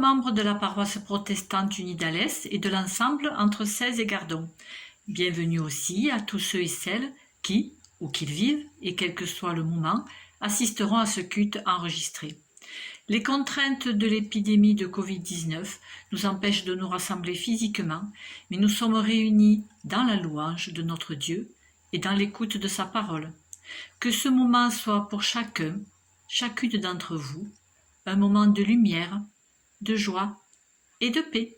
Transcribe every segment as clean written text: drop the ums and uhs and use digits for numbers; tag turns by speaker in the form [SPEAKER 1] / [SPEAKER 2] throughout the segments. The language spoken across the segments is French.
[SPEAKER 1] membres de la paroisse protestante unie d'Alès et de l'ensemble entre 16 et Gardon. Bienvenue aussi à tous ceux et celles qui, où qu'ils vivent, et quel que soit le moment, assisteront à ce culte enregistré. Les contraintes de l'épidémie de Covid-19 nous empêchent de nous rassembler physiquement, mais nous sommes réunis dans la louange de notre Dieu et dans l'écoute de sa parole. Que ce moment soit pour chacun, chacune d'entre vous, un moment de lumière, de joie et de paix.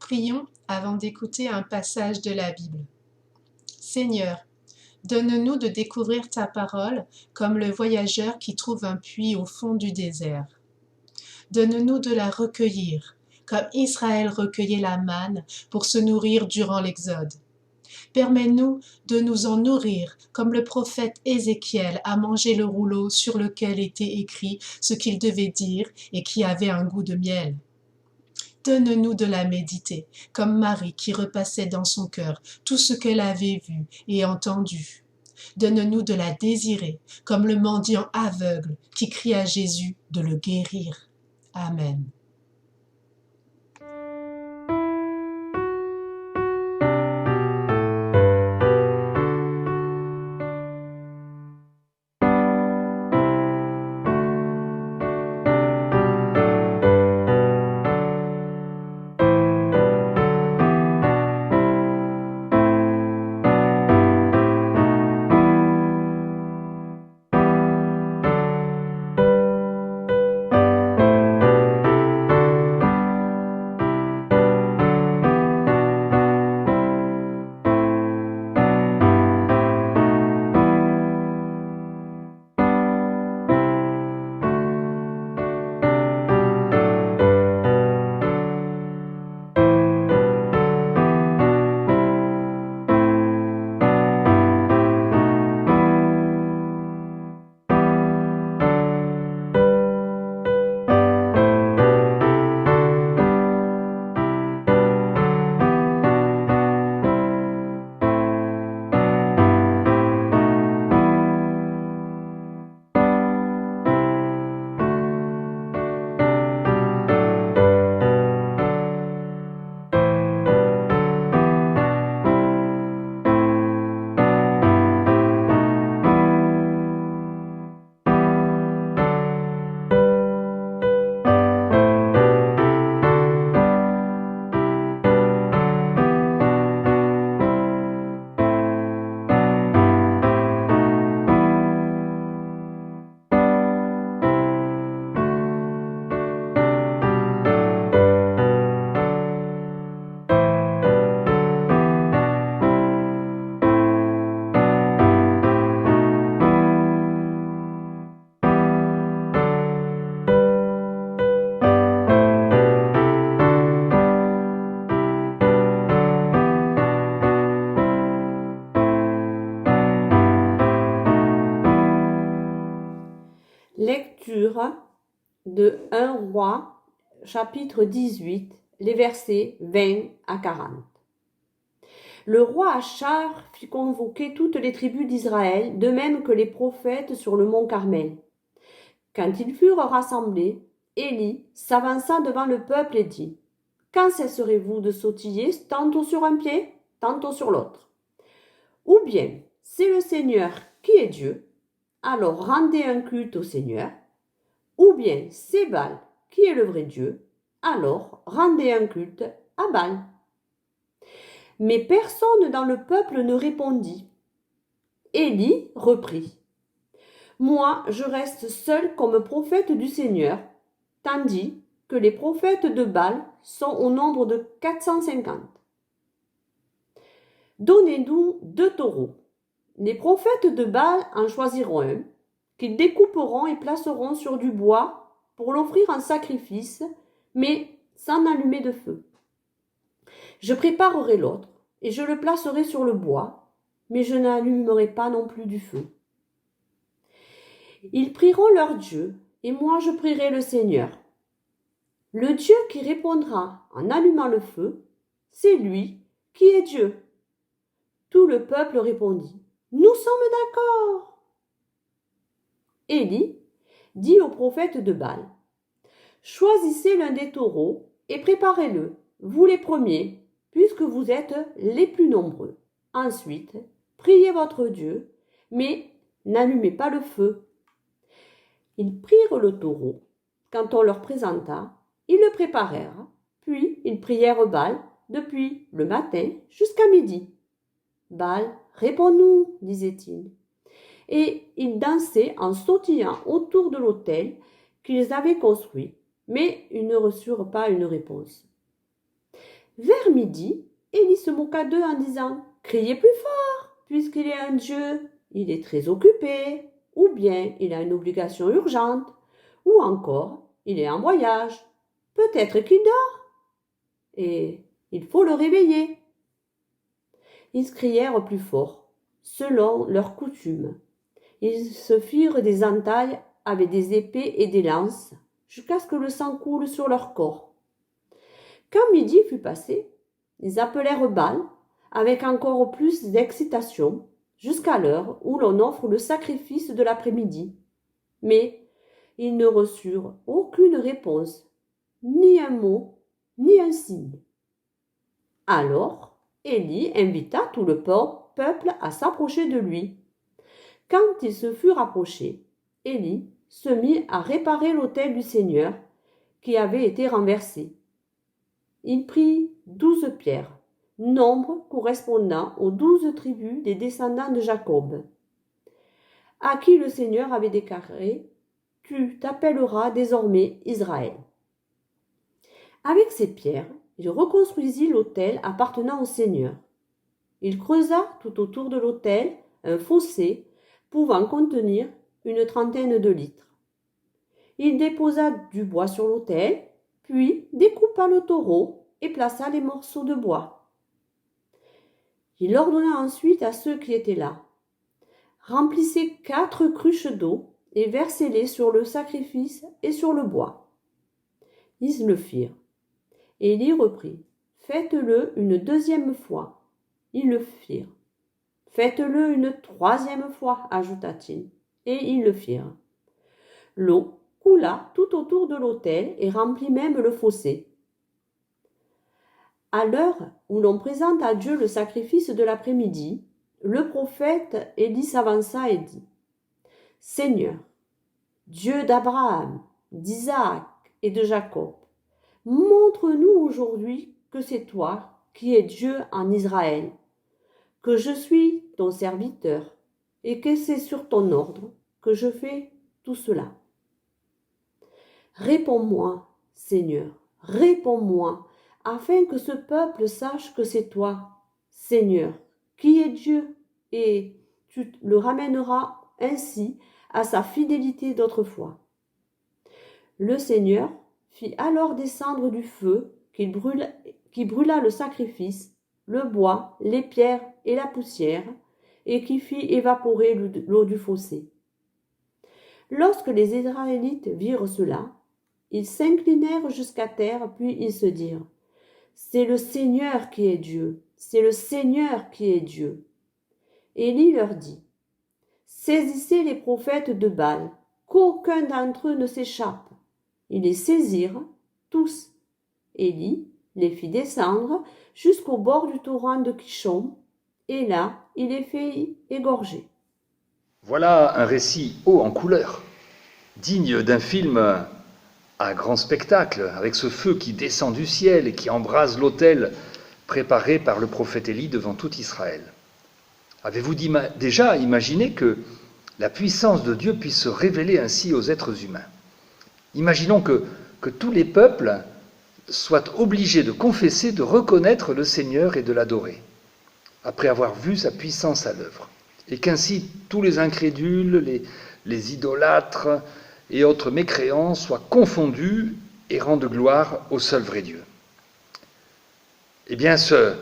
[SPEAKER 2] Prions avant d'écouter un passage de la Bible. Seigneur, donne-nous de découvrir ta parole comme le voyageur qui trouve un puits au fond du désert. Donne-nous de la recueillir, comme Israël recueillait la manne pour se nourrir durant l'Exode. Permets-nous de nous en nourrir, comme le prophète Ézéchiel a mangé le rouleau sur lequel était écrit ce qu'il devait dire et qui avait un goût de miel. Donne-nous de la méditer, comme Marie qui repassait dans son cœur tout ce qu'elle avait vu et entendu. Donne-nous de la désirer, comme le mendiant aveugle qui crie à Jésus de le guérir. Amen.
[SPEAKER 3] Lecture de 1 Roi, chapitre 18, les versets 20 à 40. Le roi Achar fit convoquer toutes les tribus d'Israël, de même que les prophètes sur le mont Carmel. Quand ils furent rassemblés, Élie s'avança devant le peuple et dit : « Quand cesserez-vous de sautiller tantôt sur un pied, tantôt sur l'autre ? Ou bien, c'est le Seigneur qui est Dieu, alors rendez un culte au Seigneur. Ou bien, c'est Baal qui est le vrai Dieu, alors rendez un culte à Baal. » Mais personne dans le peuple ne répondit. Élie reprit : « Moi, je reste seul comme prophète du Seigneur, tandis que les prophètes de Baal sont au nombre de 450. Donnez-nous 2 taureaux. Les prophètes de Baal en choisiront un, qu'ils découperont et placeront sur du bois pour l'offrir en sacrifice, mais sans allumer de feu. Je préparerai l'autre, et je le placerai sur le bois, mais je n'allumerai pas non plus du feu. Ils prieront leur Dieu, et moi je prierai le Seigneur. Le Dieu qui répondra en allumant le feu, c'est lui qui est Dieu. » Tout le peuple répondit : « Nous sommes d'accord. » Élie dit aux prophètes de Baal : « Choisissez l'un des taureaux et préparez-le, vous les premiers, puisque vous êtes les plus nombreux. Ensuite, priez votre Dieu, mais n'allumez pas le feu. » Ils prirent le taureau. Quand on leur présenta, ils le préparèrent, puis ils prièrent Baal depuis le matin jusqu'à midi. « Baal, réponds-nous, disait-il. » Et ils dansaient en sautillant autour de l'autel qu'ils avaient construit, mais ils ne reçurent pas une réponse. Vers midi, Élie se moqua d'eux en disant : « Criez plus fort, puisqu'il est un Dieu, il est très occupé, ou bien il a une obligation urgente, ou encore il est en voyage, peut-être qu'il dort, et il faut le réveiller. » Ils crièrent plus fort, selon leur coutume. Ils se firent des entailles avec des épées et des lances, jusqu'à ce que le sang coule sur leur corps. Quand midi fut passé, ils appelèrent Baal avec encore plus d'excitation, jusqu'à l'heure où l'on offre le sacrifice de l'après-midi. Mais ils ne reçurent aucune réponse, ni un mot, ni un signe. Alors, Élie invita tout le peuple à s'approcher de lui. Quand il se fut rapproché, Élie se mit à réparer l'autel du Seigneur qui avait été renversé. Il prit 12 pierres, nombre correspondant aux 12 tribus des descendants de Jacob, à qui le Seigneur avait déclaré : « Tu t'appelleras désormais Israël. » Avec ces pierres, il reconstruisit l'autel appartenant au Seigneur. Il creusa tout autour de l'autel un fossé pouvant contenir une trentaine de litres. Il déposa du bois sur l'autel, puis découpa le taureau et plaça les morceaux de bois. Il ordonna ensuite à ceux qui étaient là : « Remplissez 4 cruches d'eau et versez-les sur le sacrifice et sur le bois. » Ils le firent. Élie reprit : « Faites-le une 2e fois. » Ils le firent. « Faites-le une 3e fois, ajouta-t-il, et ils le firent. L'eau coula tout autour de l'autel et remplit même le fossé. À l'heure où l'on présente à Dieu le sacrifice de l'après-midi, le prophète Élie s'avança et dit : « Seigneur, Dieu d'Abraham, d'Isaac et de Jacob, montre-nous aujourd'hui que c'est toi qui es Dieu en Israël, que je suis ton serviteur et que c'est sur ton ordre que je fais tout cela. Réponds-moi, Seigneur, réponds-moi, afin que ce peuple sache que c'est toi, Seigneur, qui es Dieu, et tu le ramèneras ainsi à sa fidélité d'autrefois. » Le Seigneur fit alors descendre du feu qui brûla le sacrifice, le bois, les pierres et la poussière, et qui fit évaporer l'eau du fossé. Lorsque les Israélites virent cela, ils s'inclinèrent jusqu'à terre, puis ils se dirent, c'est le Seigneur qui est Dieu, c'est le Seigneur qui est Dieu. Élie leur dit, saisissez les prophètes de Baal, qu'aucun d'entre eux ne s'échappe. Ils les saisirent, tous. Élie les fit descendre jusqu'au bord du torrent de Kishon, et là, il les fit égorger.
[SPEAKER 4] Voilà un récit haut en couleur, digne d'un film à grand spectacle, avec ce feu qui descend du ciel et qui embrase l'autel préparé par le prophète Élie devant tout Israël. Avez-vous déjà imaginé que la puissance de Dieu puisse se révéler ainsi aux êtres humains? Imaginons que tous les peuples soient obligés de confesser, de reconnaître le Seigneur et de l'adorer, après avoir vu sa puissance à l'œuvre, et qu'ainsi tous les incrédules, les idolâtres et autres mécréants soient confondus et rendent gloire au seul vrai Dieu. Eh bien, ce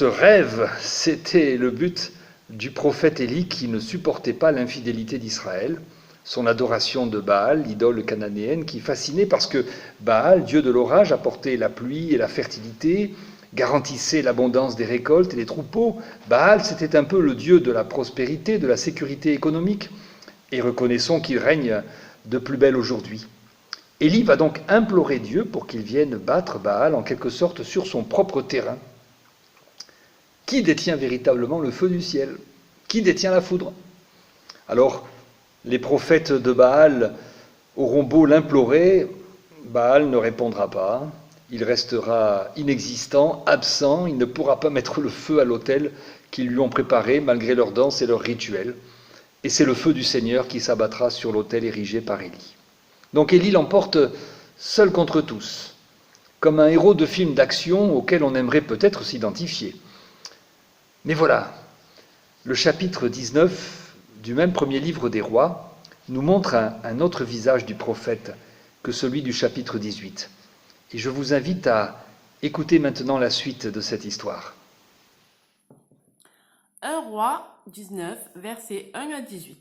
[SPEAKER 4] rêve, c'était le but du prophète Élie qui ne supportait pas l'infidélité d'Israël, son adoration de Baal, l'idole cananéenne, qui fascinait parce que Baal, dieu de l'orage, apportait la pluie et la fertilité, garantissait l'abondance des récoltes et des troupeaux. Baal, c'était un peu le dieu de la prospérité, de la sécurité économique, et reconnaissons qu'il règne de plus belle aujourd'hui. Élie va donc implorer Dieu pour qu'il vienne battre Baal, en quelque sorte, sur son propre terrain. Qui détient véritablement le feu du ciel? Qui détient la foudre? Alors, les prophètes de Baal auront beau l'implorer, Baal ne répondra pas, il restera inexistant, absent, il ne pourra pas mettre le feu à l'autel qu'ils lui ont préparé malgré leurs danses et leurs rituels. Et c'est le feu du Seigneur qui s'abattra sur l'autel érigé par Élie. Donc Élie l'emporte seul contre tous, comme un héros de film d'action auquel on aimerait peut-être s'identifier. Mais voilà, le chapitre 19 du même premier livre des rois nous montre un autre visage du prophète que celui du chapitre 18. Et je vous invite à écouter maintenant la suite de cette histoire.
[SPEAKER 5] 1 roi 19, versets 1 à 18.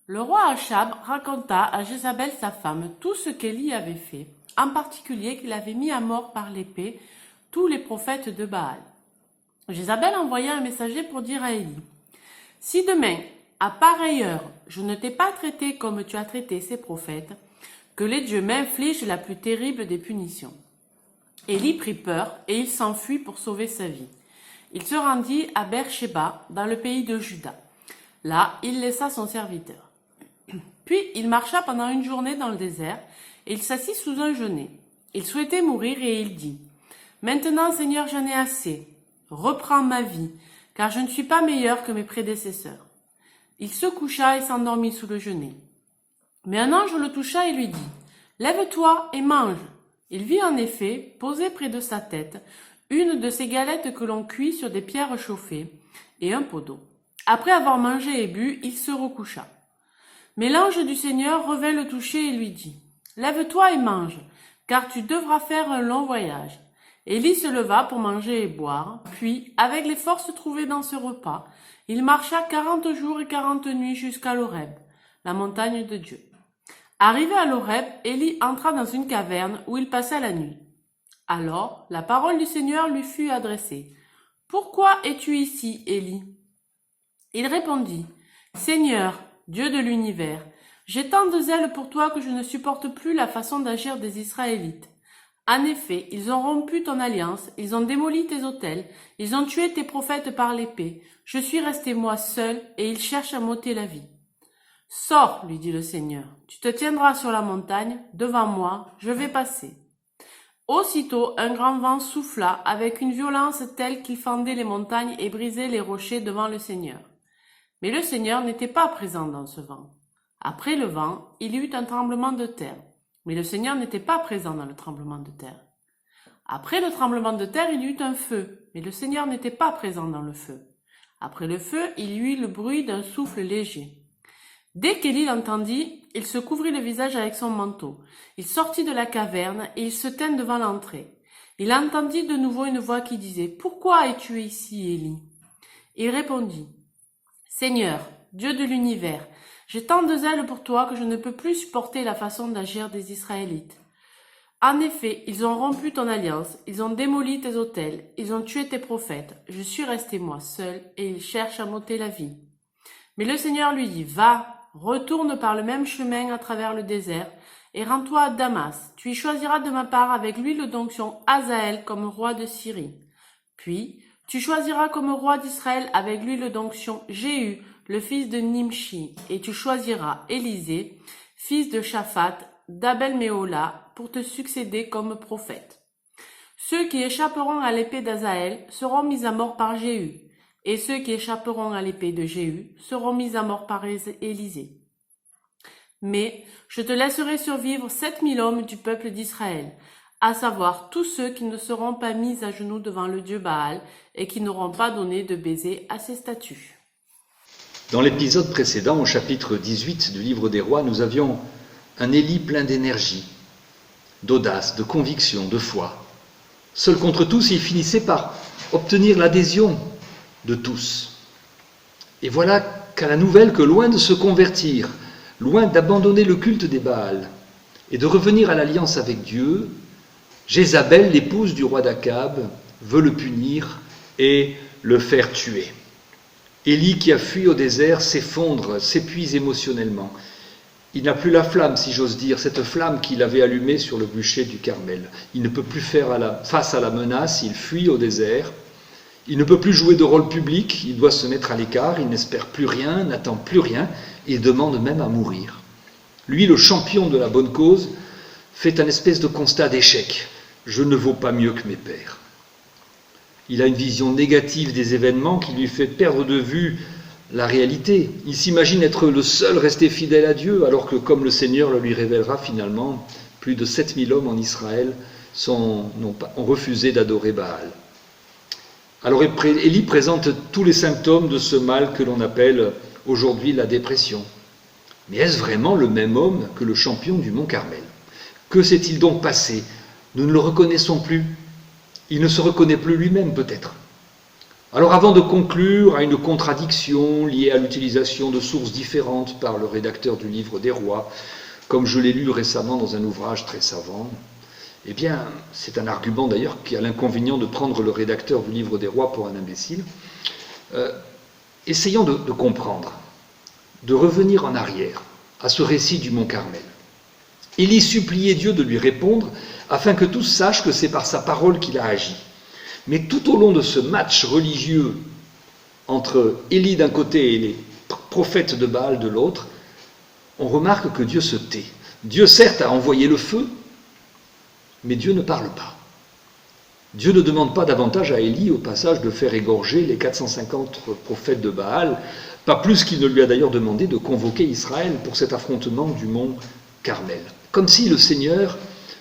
[SPEAKER 5] Le roi Achab raconta à Jézabel sa femme tout ce qu'Élie avait fait, en particulier qu'il avait mis à mort par l'épée tous les prophètes de Baal. Jézabel envoya un messager pour dire à Élie, « Si demain, à pareille heure, je ne t'ai pas traité comme tu as traité ces prophètes, que les dieux m'infligent la plus terrible des punitions. » Élie prit peur et il s'enfuit pour sauver sa vie. Il se rendit à Beersheba, dans le pays de Juda. Là, il laissa son serviteur. Puis il marcha pendant une journée dans le désert et il s'assit sous un genêt. Il souhaitait mourir et il dit, « Maintenant, Seigneur, j'en ai assez. Reprends ma vie, car je ne suis pas meilleur que mes prédécesseurs. » Il se coucha et s'endormit sous le genêt. Mais un ange le toucha et lui dit, « Lève-toi et mange. » Il vit en effet, posée près de sa tête, une de ces galettes que l'on cuit sur des pierres chauffées, et un pot d'eau. Après avoir mangé et bu, il se recoucha. Mais l'ange du Seigneur revint le toucher et lui dit, « Lève-toi et mange, car tu devras faire un long voyage. » Élie se leva pour manger et boire, puis, avec les forces trouvées dans ce repas, il marcha 40 jours et 40 nuits jusqu'à l'Horeb, la montagne de Dieu. Arrivé à l'Horeb, Élie entra dans une caverne où il passa la nuit. Alors, la parole du Seigneur lui fut adressée. « Pourquoi es-tu ici, Élie » Il répondit, « Seigneur, Dieu de l'univers, j'ai tant de zèle pour toi que je ne supporte plus la façon d'agir des Israélites. En effet, ils ont rompu ton alliance, ils ont démoli tes autels, ils ont tué tes prophètes par l'épée. Je suis resté moi seul, et ils cherchent à m'ôter la vie. Sors, lui dit le Seigneur, tu te tiendras sur la montagne, devant moi, je vais passer. Aussitôt, un grand vent souffla avec une violence telle qu'il fendait les montagnes et brisait les rochers devant le Seigneur. Mais le Seigneur n'était pas présent dans ce vent. Après le vent, il y eut un tremblement de terre. Mais le Seigneur n'était pas présent dans le tremblement de terre. Après le tremblement de terre, il y eut un feu, mais le Seigneur n'était pas présent dans le feu. Après le feu, il y eut le bruit d'un souffle léger. Dès qu'Élie l'entendit, il se couvrit le visage avec son manteau. Il sortit de la caverne et il se tint devant l'entrée. Il entendit de nouveau une voix qui disait « Pourquoi es-tu ici, Élie » Il répondit « Seigneur, Dieu de l'univers, j'ai tant de zèle pour toi que je ne peux plus supporter la façon d'agir des Israélites. En effet, ils ont rompu ton alliance, ils ont démoli tes autels, ils ont tué tes prophètes. Je suis resté moi seul, et ils cherchent à m'ôter la vie. Mais le Seigneur lui dit, va, retourne par le même chemin à travers le désert, et rends-toi à Damas. Tu y choisiras de ma part avec l'huile d'onction Hazaël comme roi de Syrie. Puis, tu choisiras comme roi d'Israël avec l'huile d'onction Jéhu, le fils de Nimshi, et tu choisiras Élisée, fils de Shaphat, d'Abel-Méhola, pour te succéder comme prophète. Ceux qui échapperont à l'épée d'Hazaël seront mis à mort par Jéhu, et ceux qui échapperont à l'épée de Jéhu seront mis à mort par Élisée. Mais je te laisserai survivre 7000 hommes du peuple d'Israël, à savoir tous ceux qui ne seront pas mis à genoux devant le dieu Baal et qui n'auront pas donné de baiser à ses statues.
[SPEAKER 4] Dans l'épisode précédent, au chapitre 18 du livre des rois, nous avions un Élie plein d'énergie, d'audace, de conviction, de foi. Seul contre tous, il finissait par obtenir l'adhésion de tous. Et voilà qu'à la nouvelle que loin de se convertir, loin d'abandonner le culte des Baals et de revenir à l'alliance avec Dieu, Jézabel, l'épouse du roi d'Akab, veut le punir et le faire tuer. Élie, qui a fui au désert, s'effondre, s'épuise émotionnellement. Il n'a plus la flamme, si j'ose dire, cette flamme qu'il avait allumée sur le bûcher du Carmel. Il ne peut plus faire face à la menace, il fuit au désert. Il ne peut plus jouer de rôle public, il doit se mettre à l'écart, il n'espère plus rien, n'attend plus rien, et demande même à mourir. Lui, le champion de la bonne cause, fait un espèce de constat d'échec. Je ne vaux pas mieux que mes pères. Il a une vision négative des événements qui lui fait perdre de vue la réalité. Il s'imagine être le seul resté fidèle à Dieu, alors que, comme le Seigneur le lui révélera finalement, plus de 7000 hommes en Israël ont refusé d'adorer Baal. Alors Élie présente tous les symptômes de ce mal que l'on appelle aujourd'hui la dépression. Mais est-ce vraiment le même homme que le champion du mont Carmel ? Que s'est-il donc passé ? Nous ne le reconnaissons plus. Il ne se reconnaît plus lui-même peut-être. Alors avant de conclure à une contradiction liée à l'utilisation de sources différentes par le rédacteur du livre des rois, comme je l'ai lu récemment dans un ouvrage très savant, eh bien, c'est un argument d'ailleurs qui a l'inconvénient de prendre le rédacteur du livre des rois pour un imbécile. Essayons de comprendre, de revenir en arrière à ce récit du mont Carmel. Élie suppliait Dieu de lui répondre afin que tous sachent que c'est par sa parole qu'il a agi. Mais tout au long de ce match religieux entre Élie d'un côté et les prophètes de Baal de l'autre, on remarque que Dieu se tait. Dieu certes a envoyé le feu, mais Dieu ne parle pas. Dieu ne demande pas davantage à Élie au passage de faire égorger les 450 prophètes de Baal, pas plus qu'il ne lui a d'ailleurs demandé de convoquer Israël pour cet affrontement du mont Carmel. Comme si le Seigneur,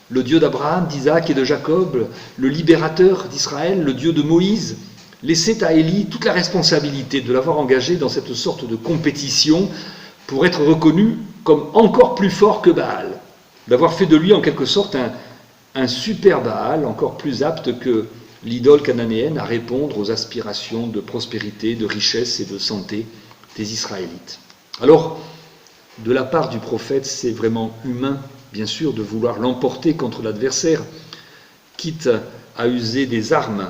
[SPEAKER 4] le Dieu d'Abraham, d'Isaac et de Jacob, le libérateur d'Israël, le Dieu de Moïse, laissait à Élie toute la responsabilité de l'avoir engagé dans cette sorte de compétition pour être reconnu comme encore plus fort que Baal, d'avoir fait de lui en quelque sorte un super Baal, encore plus apte que l'idole cananéenne à répondre aux aspirations de prospérité, de richesse et de santé des Israélites. Alors, de la part du prophète, c'est vraiment humain, bien sûr, de vouloir l'emporter contre l'adversaire, quitte à user des armes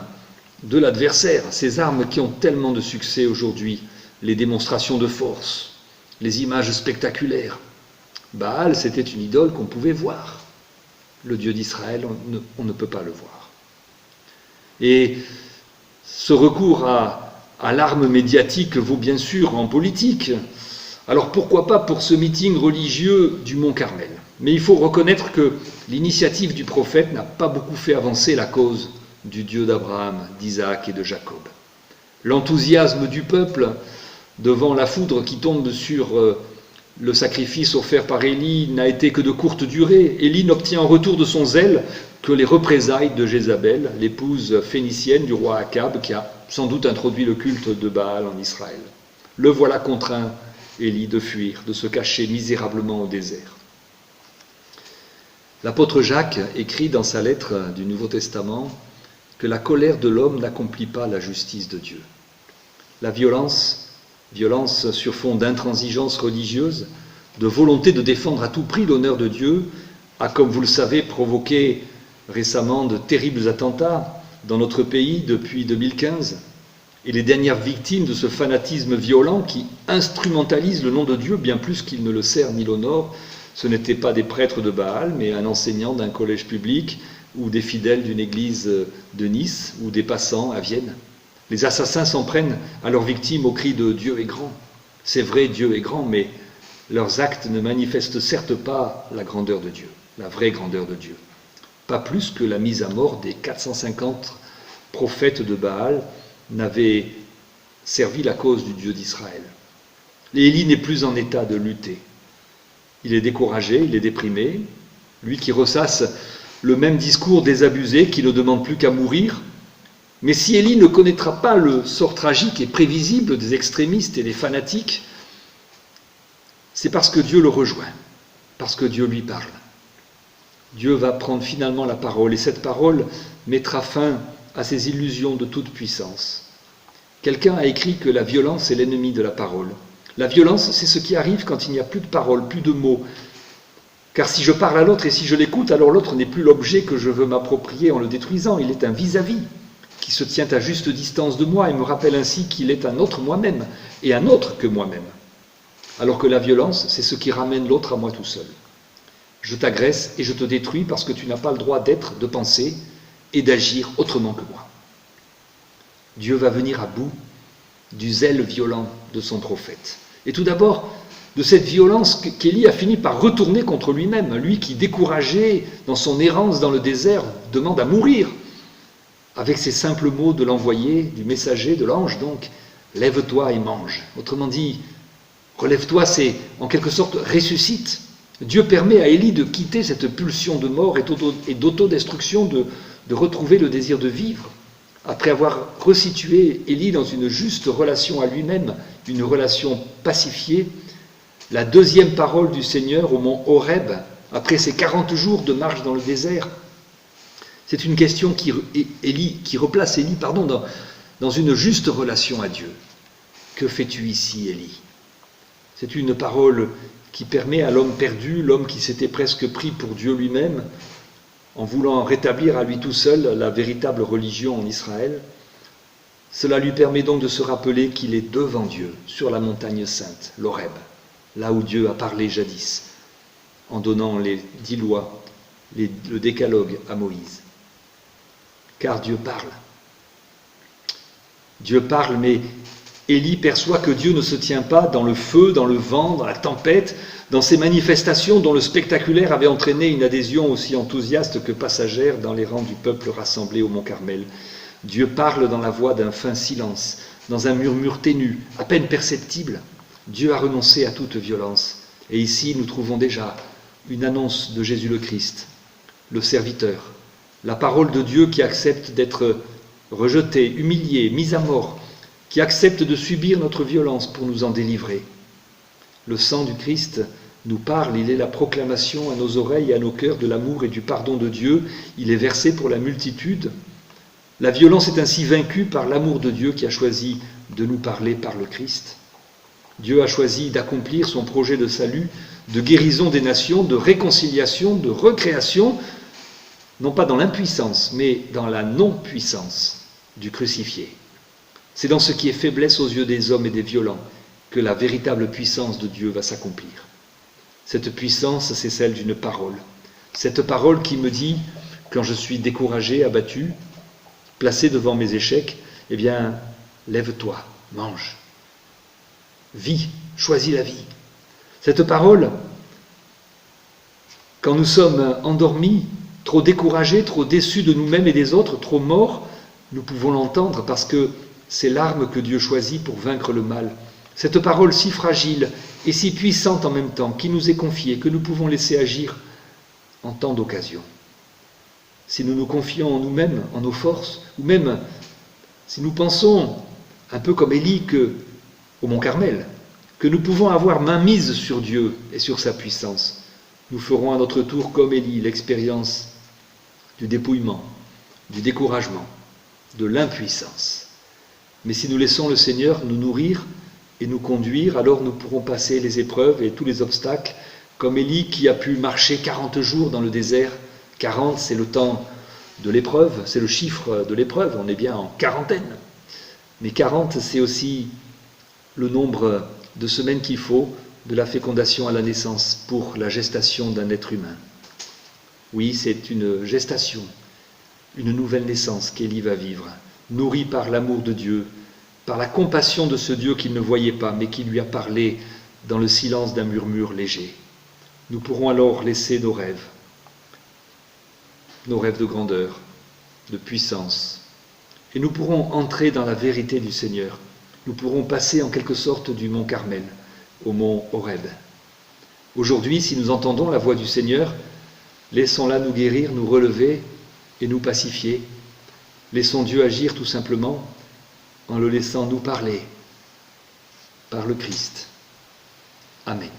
[SPEAKER 4] de l'adversaire, ces armes qui ont tellement de succès aujourd'hui, les démonstrations de force, les images spectaculaires. Baal, c'était une idole qu'on pouvait voir. Le Dieu d'Israël, on ne peut pas le voir. Et ce recours à l'arme médiatique vaut bien sûr en politique. Alors pourquoi pas pour ce meeting religieux du Mont Carmel ? Mais il faut reconnaître que l'initiative du prophète n'a pas beaucoup fait avancer la cause du Dieu d'Abraham, d'Isaac et de Jacob. L'enthousiasme du peuple devant la foudre qui tombe sur le sacrifice offert par Élie n'a été que de courte durée. Élie n'obtient en retour de son zèle que les représailles de Jézabel, l'épouse phénicienne du roi Akab, qui a sans doute introduit le culte de Baal en Israël. Le voilà contraint, Élie, de fuir, de se cacher misérablement au désert. L'apôtre Jacques écrit dans sa lettre du Nouveau Testament que la colère de l'homme n'accomplit pas la justice de Dieu. La violence Violence sur fond d'intransigeance religieuse, de volonté de défendre à tout prix l'honneur de Dieu, a, comme vous le savez, provoqué récemment de terribles attentats dans notre pays depuis 2015. Et les dernières victimes de ce fanatisme violent qui instrumentalise le nom de Dieu bien plus qu'il ne le sert ni l'honore, ce n'étaient pas des prêtres de Baal, mais un enseignant d'un collège public ou des fidèles d'une église de Nice ou des passants à Vienne. Les assassins s'en prennent à leurs victimes au cri de « Dieu est grand ». C'est vrai, Dieu est grand, mais leurs actes ne manifestent certes pas la grandeur de Dieu, la vraie grandeur de Dieu. Pas plus que la mise à mort des 450 prophètes de Baal n'avait servi la cause du Dieu d'Israël. Et Élie n'est plus en état de lutter. Il est découragé, il est déprimé, lui qui ressasse le même discours désabusé, qui ne demande plus qu'à mourir. Mais si Élie ne connaîtra pas le sort tragique et prévisible des extrémistes et des fanatiques, c'est parce que Dieu le rejoint, parce que Dieu lui parle. Dieu va prendre finalement la parole, et cette parole mettra fin à ces illusions de toute puissance. Quelqu'un a écrit que la violence est l'ennemi de la parole. La violence, c'est ce qui arrive quand il n'y a plus de parole, plus de mots. Car si je parle à l'autre et si je l'écoute, alors l'autre n'est plus l'objet que je veux m'approprier en le détruisant. Il est un vis-à-vis qui se tient à juste distance de moi et me rappelle ainsi qu'il est un autre moi-même et un autre que moi-même. Alors que la violence, c'est ce qui ramène l'autre à moi tout seul. Je t'agresse et je te détruis parce que tu n'as pas le droit d'être, de penser et d'agir autrement que moi. Dieu va venir à bout du zèle violent de son prophète. Et tout d'abord, de cette violence qu'Élie a fini par retourner contre lui-même, lui qui, découragé dans son errance dans le désert, demande à mourir. Avec ces simples mots de l'envoyé, du messager, de l'ange donc, « Lève-toi et mange ». Autrement dit, relève-toi, c'est en quelque sorte ressuscite. Dieu permet à Élie de quitter cette pulsion de mort et d'autodestruction, de retrouver le désir de vivre. Après avoir resitué Élie dans une juste relation à lui-même, une relation pacifiée, la deuxième parole du Seigneur au mont Horeb, après ces 40 jours de marche dans le désert, c'est une question qui replace Élie dans une juste relation à Dieu. Que fais-tu ici, Élie ? C'est une parole qui permet à l'homme perdu, l'homme qui s'était presque pris pour Dieu lui-même, en voulant rétablir à lui tout seul la véritable religion en Israël. Cela lui permet donc de se rappeler qu'il est devant Dieu, sur la montagne sainte, l'Horeb, là où Dieu a parlé jadis, en donnant les 10 lois, le décalogue à Moïse. Car Dieu parle. Dieu parle, mais Élie perçoit que Dieu ne se tient pas dans le feu, dans le vent, dans la tempête, dans ces manifestations dont le spectaculaire avait entraîné une adhésion aussi enthousiaste que passagère dans les rangs du peuple rassemblé au mont Carmel. Dieu parle dans la voix d'un fin silence, dans un murmure ténu, à peine perceptible. Dieu a renoncé à toute violence. Et ici, nous trouvons déjà une annonce de Jésus le Christ, le serviteur, la parole de Dieu qui accepte d'être rejeté, humilié, mis à mort, qui accepte de subir notre violence pour nous en délivrer. Le sang du Christ nous parle, il est la proclamation à nos oreilles et à nos cœurs de l'amour et du pardon de Dieu, il est versé pour la multitude. La violence est ainsi vaincue par l'amour de Dieu qui a choisi de nous parler par le Christ. Dieu a choisi d'accomplir son projet de salut, de guérison des nations, de réconciliation, de recréation, non pas dans l'impuissance, mais dans la non-puissance du crucifié. C'est dans ce qui est faiblesse aux yeux des hommes et des violents que la véritable puissance de Dieu va s'accomplir. Cette puissance, c'est celle d'une parole. Cette parole qui me dit, quand je suis découragé, abattu, placé devant mes échecs, eh bien, lève-toi, mange. Vis, choisis la vie. Cette parole, quand nous sommes endormis, trop découragés, trop déçus de nous-mêmes et des autres, trop morts, nous pouvons l'entendre parce que c'est l'arme que Dieu choisit pour vaincre le mal. Cette parole si fragile et si puissante en même temps, qui nous est confiée, que nous pouvons laisser agir en tant d'occasions. Si nous nous confions en nous-mêmes, en nos forces, ou même si nous pensons, un peu comme Élie au mont Carmel, que nous pouvons avoir main mise sur Dieu et sur sa puissance, nous ferons à notre tour, comme Élie, l'expérience du dépouillement, du découragement, de l'impuissance. Mais si nous laissons le Seigneur nous nourrir et nous conduire, alors nous pourrons passer les épreuves et tous les obstacles, comme Élie qui a pu marcher 40 jours dans le désert. 40, c'est le temps de l'épreuve, c'est le chiffre de l'épreuve, on est bien en quarantaine. Mais 40, c'est aussi le nombre de semaines qu'il faut de la fécondation à la naissance pour la gestation d'un être humain. Oui, c'est une gestation, une nouvelle naissance qu'Élie va vivre, nourrie par l'amour de Dieu, par la compassion de ce Dieu qu'il ne voyait pas, mais qui lui a parlé dans le silence d'un murmure léger. Nous pourrons alors laisser nos rêves de grandeur, de puissance, et nous pourrons entrer dans la vérité du Seigneur. Nous pourrons passer en quelque sorte du mont Carmel au mont Horeb. Aujourd'hui, si nous entendons la voix du Seigneur, laissons-la nous guérir, nous relever et nous pacifier. Laissons Dieu agir tout simplement en le laissant nous parler par le Christ. Amen.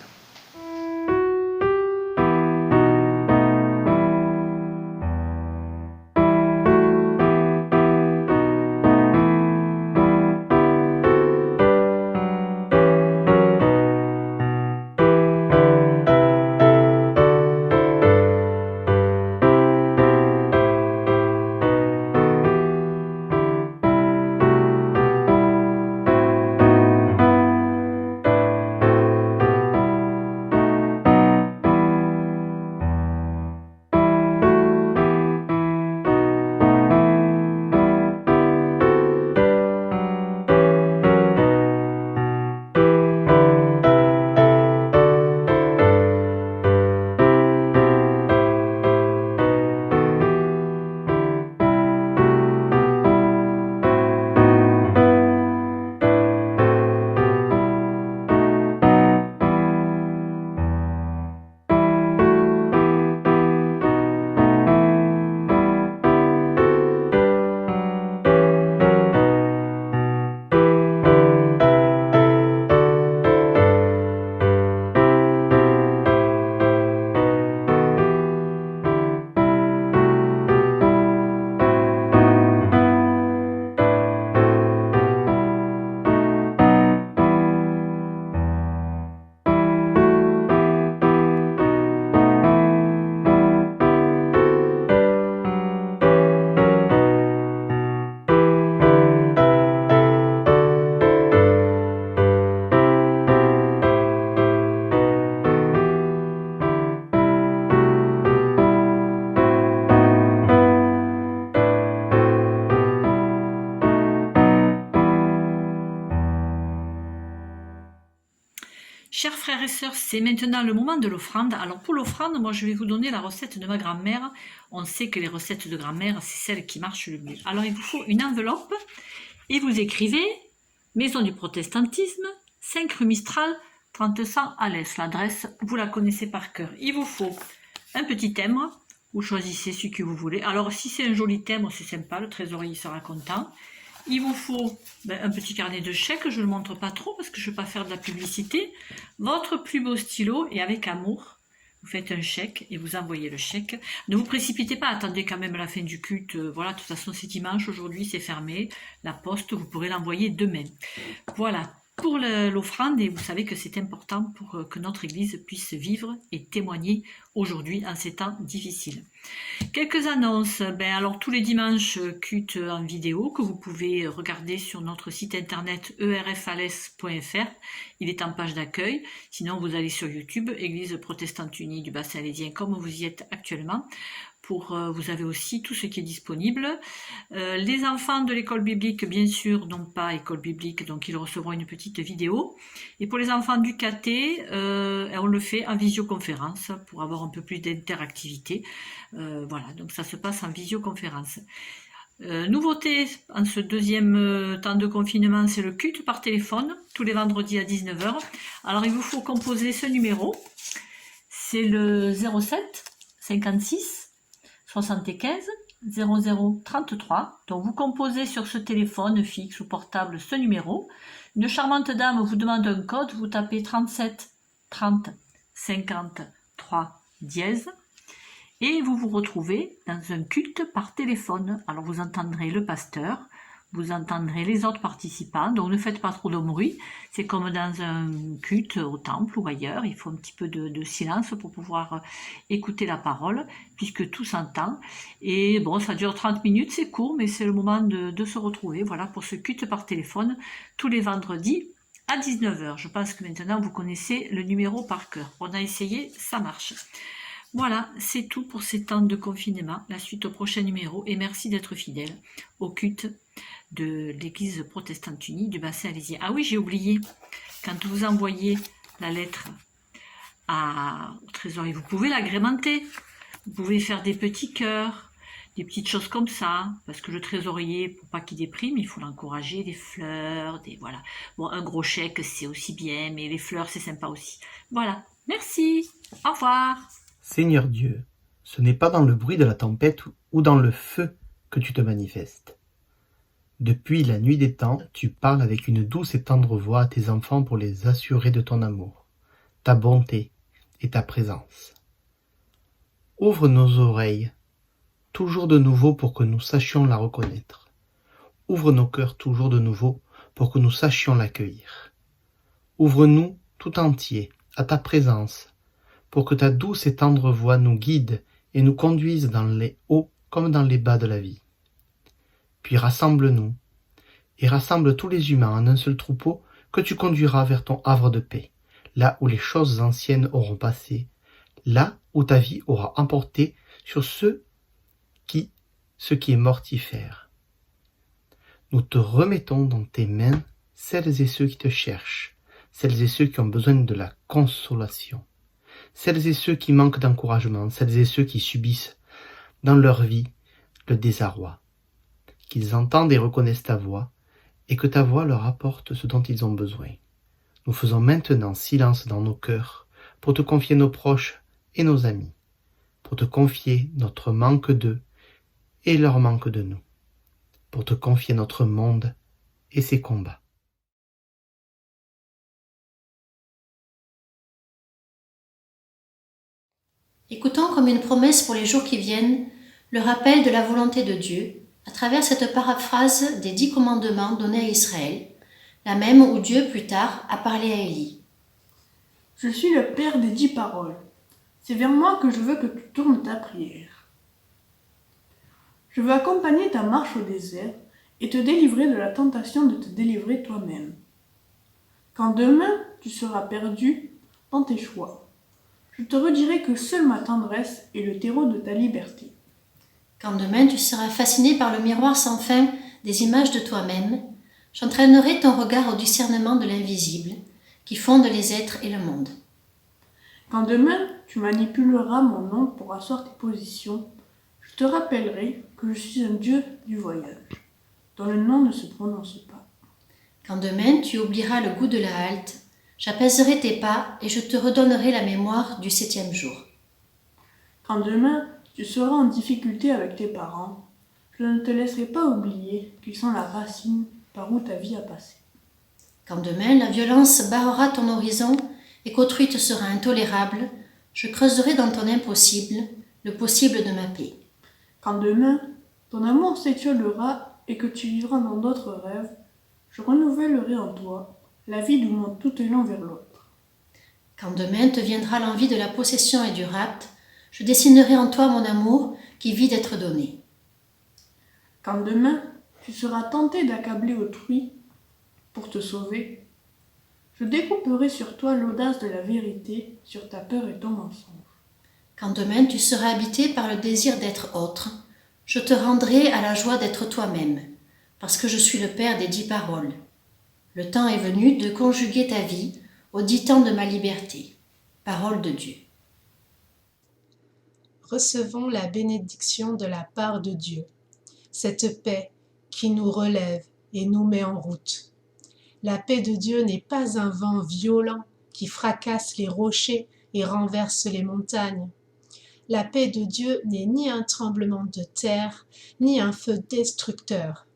[SPEAKER 1] Chers frères et sœurs, c'est maintenant le moment de l'offrande. Alors pour l'offrande, moi je vais vous donner la recette de ma grand-mère. On sait que les recettes de grand-mère, c'est celles qui marchent le mieux. Alors il vous faut une enveloppe et vous écrivez Maison du Protestantisme, 5 rue Mistral, 30-100 Alès. L'adresse, vous la connaissez par cœur. Il vous faut un petit timbre, vous choisissez celui que vous voulez. Alors si c'est un joli timbre, c'est sympa, le trésorier sera content. Il vous faut un petit carnet de chèques, je ne le montre pas trop parce que je ne vais pas faire de la publicité. Votre plus beau stylo et avec amour, vous faites un chèque et vous envoyez le chèque. Ne vous précipitez pas, attendez quand même la fin du culte. Voilà, de toute façon c'est dimanche, aujourd'hui c'est fermé. La poste, vous pourrez l'envoyer demain. Voilà. Pour l'offrande, et vous savez que c'est important pour que notre Église puisse vivre et témoigner aujourd'hui en ces temps difficiles. Quelques annonces. Alors tous les dimanches, culte en vidéo que vous pouvez regarder sur notre site internet erfales.fr. Il est en page d'accueil. Sinon, vous allez sur YouTube, Église protestante unie du bassin alésien, comme vous y êtes actuellement. Vous avez aussi tout ce qui est disponible. Les enfants de l'école biblique, bien sûr, n'ont pas école biblique, donc ils recevront une petite vidéo. Et pour les enfants du caté, on le fait en visioconférence pour avoir un peu plus d'interactivité. Voilà, donc ça se passe en visioconférence. Nouveauté en ce deuxième temps de confinement, c'est le culte par téléphone, tous les vendredis à 19 h. Alors il vous faut composer ce numéro. C'est le 07 56 75 00 33. Donc vous composez sur ce téléphone fixe ou portable ce numéro. Une charmante dame vous demande un code, vous tapez 37 30 53 dièse et vous vous retrouvez dans un culte par téléphone. Alors vous entendrez le pasteur vous entendrez les autres participants, donc ne faites pas trop de bruit. C'est comme dans un culte au temple ou ailleurs, il faut un petit peu de silence pour pouvoir écouter la parole, puisque tout s'entend. Et bon, ça dure 30 minutes, c'est court, mais c'est le moment de se retrouver, voilà, pour ce culte par téléphone, tous les vendredis à 19h. Je pense que maintenant vous connaissez le numéro par cœur. On a essayé, ça marche. Voilà, c'est tout pour ces temps de confinement. La suite au prochain numéro, et merci d'être fidèle au culte de l'Église protestante unie du bassin alésien. Ah oui, j'ai oublié, quand vous envoyez la lettre au trésorier, vous pouvez l'agrémenter, vous pouvez faire des petits cœurs, des petites choses comme ça, parce que le trésorier, pour pas qu'il déprime, il faut l'encourager, des fleurs, voilà. Bon, un gros chèque, c'est aussi bien, mais les fleurs, c'est sympa aussi. Voilà, merci, au revoir.
[SPEAKER 6] Seigneur Dieu, ce n'est pas dans le bruit de la tempête ou dans le feu que tu te manifestes. Depuis la nuit des temps, tu parles avec une douce et tendre voix à tes enfants pour les assurer de ton amour, ta bonté et ta présence. Ouvre nos oreilles, toujours de nouveau pour que nous sachions la reconnaître. Ouvre nos cœurs toujours de nouveau pour que nous sachions l'accueillir. Ouvre-nous tout entier à ta présence, pour que ta douce et tendre voix nous guide et nous conduise dans les hauts comme dans les bas de la vie. Puis rassemble-nous, et rassemble tous les humains en un seul troupeau que tu conduiras vers ton havre de paix, là où les choses anciennes auront passé, là où ta vie aura emporté sur ce qui est mortifère. Nous te remettons dans tes mains celles et ceux qui te cherchent, celles et ceux qui ont besoin de la consolation, celles et ceux qui manquent d'encouragement, celles et ceux qui subissent dans leur vie le désarroi. Qu'ils entendent et reconnaissent ta voix, et que ta voix leur apporte ce dont ils ont besoin. Nous faisons maintenant silence dans nos cœurs pour te confier nos proches et nos amis, pour te confier notre manque d'eux et leur manque de nous, pour te confier notre monde et ses combats.
[SPEAKER 7] Écoutons comme une promesse pour les jours qui viennent le rappel de la volonté de Dieu à travers cette paraphrase des 10 commandements donnés à Israël, la même où Dieu plus tard a parlé à Élie.
[SPEAKER 8] Je suis le Père des 10 paroles. C'est vers moi que je veux que tu tournes ta prière. Je veux accompagner ta marche au désert et te délivrer de la tentation de te délivrer toi-même. Quand demain tu seras perdu dans tes choix, je te redirai que seule ma tendresse est le terreau de ta liberté.
[SPEAKER 7] Quand demain tu seras fasciné par le miroir sans fin des images de toi-même, j'entraînerai ton regard au discernement de l'invisible qui fonde les êtres et le monde.
[SPEAKER 8] Quand demain tu manipuleras mon nom pour asseoir tes positions, je te rappellerai que je suis un Dieu du voyage, dont le nom ne se prononce pas.
[SPEAKER 7] Quand demain tu oublieras le goût de la halte, j'apaiserai tes pas et je te redonnerai la mémoire du 7e jour.
[SPEAKER 8] Quand demain tu seras en difficulté avec tes parents, je ne te laisserai pas oublier qu'ils sont la racine par où ta vie a passé.
[SPEAKER 7] Quand demain la violence barrera ton horizon et qu'autrui te sera intolérable, je creuserai dans ton impossible le possible de ma paix.
[SPEAKER 8] Quand demain ton amour s'étiolera et que tu vivras dans d'autres rêves, je renouvellerai en toi la vie du monde tout élan vers l'autre.
[SPEAKER 7] Quand demain te viendra l'envie de la possession et du rapt, je dessinerai en toi mon amour qui vit d'être donné.
[SPEAKER 8] Quand demain tu seras tenté d'accabler autrui pour te sauver, je découperai sur toi l'audace de la vérité sur ta peur et ton mensonge.
[SPEAKER 7] Quand demain tu seras habité par le désir d'être autre, je te rendrai à la joie d'être toi-même, parce que je suis le Père des 10 paroles. Le temps est venu de conjuguer ta vie aux 10 temps de ma liberté. Parole de Dieu.
[SPEAKER 2] Recevons la bénédiction de la part de Dieu, cette paix qui nous relève et nous met en route. La paix de Dieu n'est pas un vent violent qui fracasse les rochers et renverse les montagnes. La paix de Dieu n'est ni un tremblement de terre, ni un feu destructeur.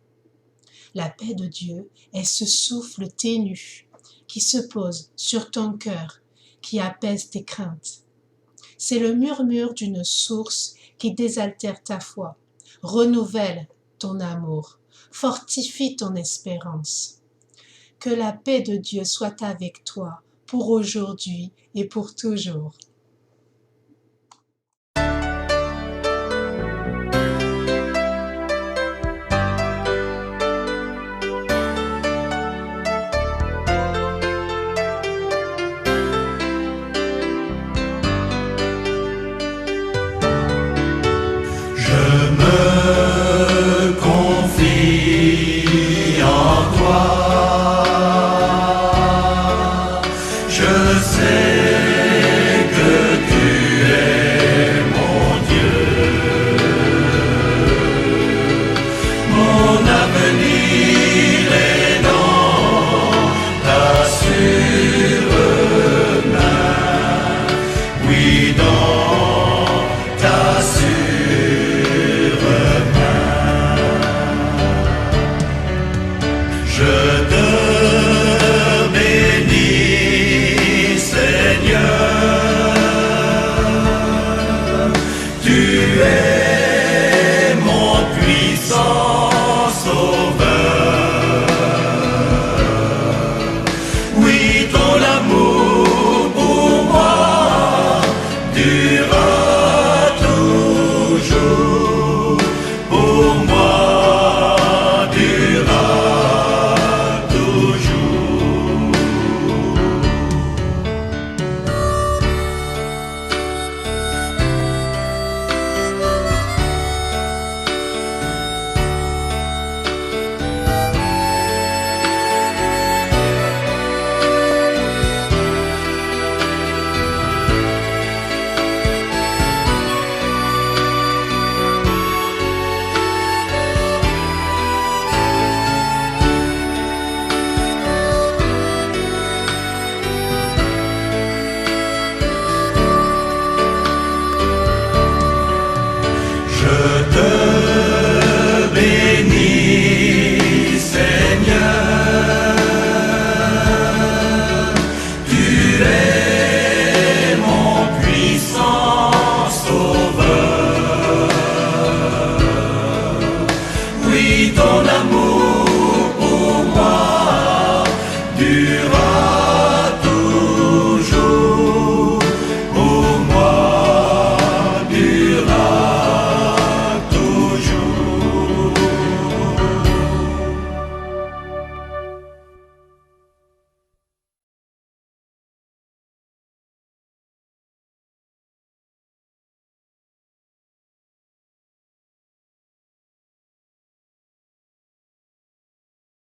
[SPEAKER 2] La paix de Dieu est ce souffle ténu qui se pose sur ton cœur, qui apaise tes craintes. C'est le murmure d'une source qui désaltère ta foi, renouvelle ton amour, fortifie ton espérance. Que la paix de Dieu soit avec toi pour aujourd'hui et pour toujours.
[SPEAKER 9] Je me confie en toi, je sais